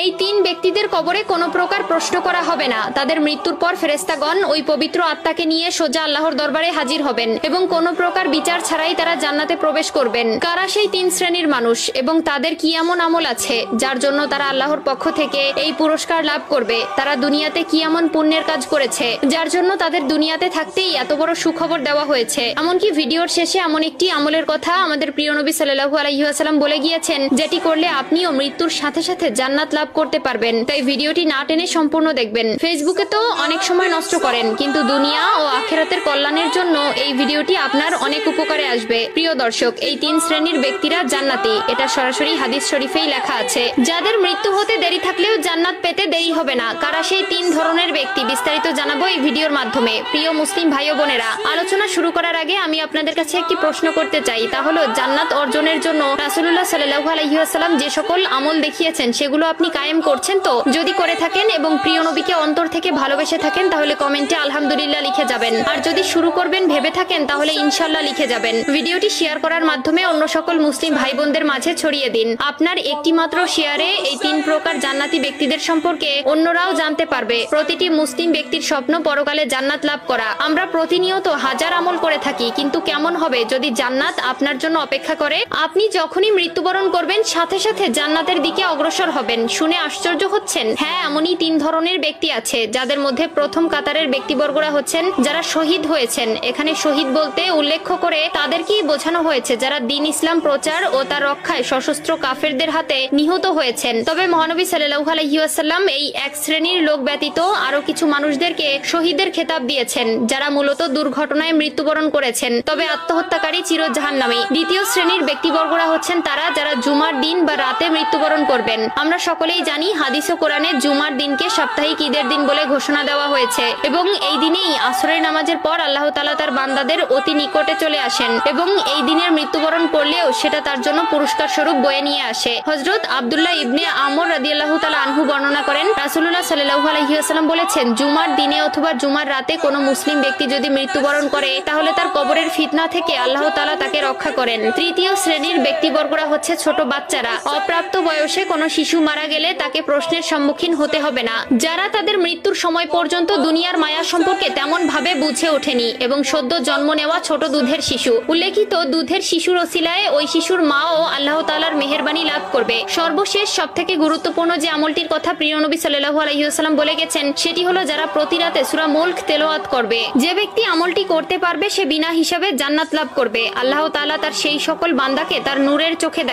এই তিন ব্যক্তিদের কবরে কোনো প্রকার প্রশ্ন করা হবে না। তাদের মৃত্যুর পর ফেরেশতাগণ ওই পবিত্র আত্মাকে নিয়ে সোজা আল্লাহর দরবারে হাজির হবেন এবং কোনো প্রকার বিচার ছাড়াই তারা জান্নাতে প্রবেশ করবেন। কারা সেই তিন শ্রেণীর মানুষ এবং তাদের কি এমন আমল আছে যার জন্য তারা আল্লাহর পক্ষ থেকে এই পুরস্কার লাভ করবে? তারা দুনিয়াতে কি এমন পুণ্যের কাজ করেছে যার জন্য তাদের দুনিয়াতে থাকতেই এত বড় সুখবর দেওয়া হয়েছে? এমনকি ভিডিওর শেষে এমন একটি আমলের কথা আমাদের প্রিয় নবী সাল্লাল্লাহু আলাইহি ওয়াসাল্লাম বলে গিয়েছেন, যেটি করলে আপনিও মৃত্যুর সাথে সাথে জান্নাত লাভ করতে পারবেন। তাই ভিডিওটি না টেনে সম্পূর্ণ দেখবেন। ফেসবুকে তো অনেক সময় নষ্ট করেন, কিন্তু দুনিয়া ও আখিরাতের কল্যাণের জন্য এই ভিডিওটি আপনার অনেক উপকারে আসবে। প্রিয় দর্শক, এই তিন শ্রেণীর ব্যক্তিরা জান্নাতি, এটা সরাসরি হাদিস শরীফেই লেখা আছে। যাদের মৃত্যু হতে দেরি থাকলেও জান্নাত পেতে দেরি হবে না। কারা সেই তিন ধরনের ব্যক্তি বিস্তারিত জানাবো এই ভিডিওর মাধ্যমে। প্রিয় মুসলিম ভাই ও বোনেরা, আলোচনা শুরু করার আগে আমি আপনাদের কাছে একটি প্রশ্ন করতে চাই, তা হলো জান্নাত অর্জনের জন্য রাসূলুল্লাহ সাল্লাল্লাহু আলাইহি ওয়াসাল্লাম যে সকল আমল দেখিয়েছেন সেগুলো আপনি কায়েম করছেন তো? যদি করে থাকেন এবং প্রিয় নবীকে অন্তর থেকে ভালোবেসে থাকেন তাহলে কমেন্টে আলহামদুলিল্লাহ লিখে যাবেন। আর যদি শুরু করবেন ভেবে থাকেন তাহলে ইনশাআল্লাহ লিখে যাবেন। ভিডিওটি শেয়ার করার মাধ্যমে অন্য সকল মুসলিম ভাই বোনদের মাঝে ছড়িয়ে দিন। আপনার একটি মাত্র শেয়ারে এই তিন প্রকার জান্নাতি ব্যক্তিদের সম্পর্কে অন্যরাও জানতে পারবে। প্রতিটি মুসলিম ব্যক্তির স্বপ্ন পরকালে জান্নাত লাভ করা। আমরা প্রতিনিয়ত হাজার আমল করে থাকি, কিন্তু কেমন হবে যদি জান্নাত আপনার জন্য অপেক্ষা করে? আপনি যখনই মৃত্যুবরণ করবেন সাথে সাথে জান্নাতের দিকে অগ্রসর হবেন। শুনে আশ্চর্য হচ্ছেন? হ্যাঁ, এমনই তিন ধরনের ব্যক্তি আছে, যাদের মধ্যে প্রথম কাতারের ব্যক্তিবর্গরা হচ্ছেন যারা শহীদ হয়েছেন। এখানে শহীদ বলতে উল্লেখ করে তাদেরকেই বোঝানো হয়েছে যারা দ্বীন ইসলাম প্রচার ও তার রক্ষায় সশস্ত্র কাফেরদের হাতে নিহত হয়েছেন। তবে মহানবী সাল্লাল্লাহু আলাইহি ওয়াসাল্লাম এই এক শ্রেণীর লোক ব্যতীত আরো কিছু মানুষদেরকে শহীদের খেতাব দিয়েছেন, যারা মূলত দুর্ঘটনায় মৃত্যুবরণ করেছেন, তবে আত্মহত্যাকারী চিরজাহান্নামী। দ্বিতীয় শ্রেণীর ব্যক্তিবর্গরা হচ্ছেন তারা যারা জুমার দিন বা রাতে মৃত্যুবরণ করবেন। আমরা সকলেই জানি হাদিস ও কোরআনে জুমার দিনকে সাপ্তাহিক ঈদের দিন বলে ঘোষণা দেওয়া হয়েছে এবং এই দিনেই আসরের নামাজের পর আল্লাহ তাআলা তার বান্দাদের অতি নিকটে চলে আসেন এবং এই দিনের মৃত্যুবরণ করলেও সেটা তার জন্য পুরস্কার স্বরূপ বয়ে নিয়ে আসে। হযরত আব্দুল্লাহ ইবনে আমর রাদিয়াল্লাহু তাআলা আনহু বর্ণনা করেন, রাসূলুল্লাহ সাল্লাল্লাহু আলাইহি ওয়াসাল্লাম বলেছেন, জুমার দিনে অথবা জুমার রাতে কোনো মুসলিম ব্যক্তি যদি মৃত্যুবরণ করে তাহলে তার কবরের ফিতনা থেকে আল্লাহ তাআলা তাকে রক্ষা করেন। তৃতীয় শ্রেণীর ব্যক্তিবর্গরা হচ্ছে ছোট বাচ্চারা। অপ্রাপ্ত বয়সে কোনো শিশু মারা গেলে তাকে প্রশ্নের সম্মুখীন হতে হবে না, যারা তাদের মৃত্যুর সময় পর্যন্ত দুনিয়ার মায়া সম্পর্কে তেমন ভাবে বুঝে ওঠেনি এবং সদ্য জন্ম নেওয়া ছোট দুধের শিশু। উল্লেখিত দুধের শিশুর ওসিলায় ওই শিশুর মাও আল্লাহ তাআলার মেহেরবানি লাভ করবে। সর্বশেষ সবথেকে গুরুত্বপূর্ণ যে আমলটির কথা প্রিয় নবী সাল্লাল্লাহু আলাইহি ওয়াসাল্লাম বলে গেছেন সেটি হলো যারা প্রতি রাতে সূরা মুলক তেলাওয়াত করবে। যে ব্যক্তি আমলটি করতে পারবে সে বিনা হিসাবে জান্নাত লাভ করবে। আল্লাহ তাআলা তার সেই সকল বান্দাকে তার নূরের চোখে দেখেন।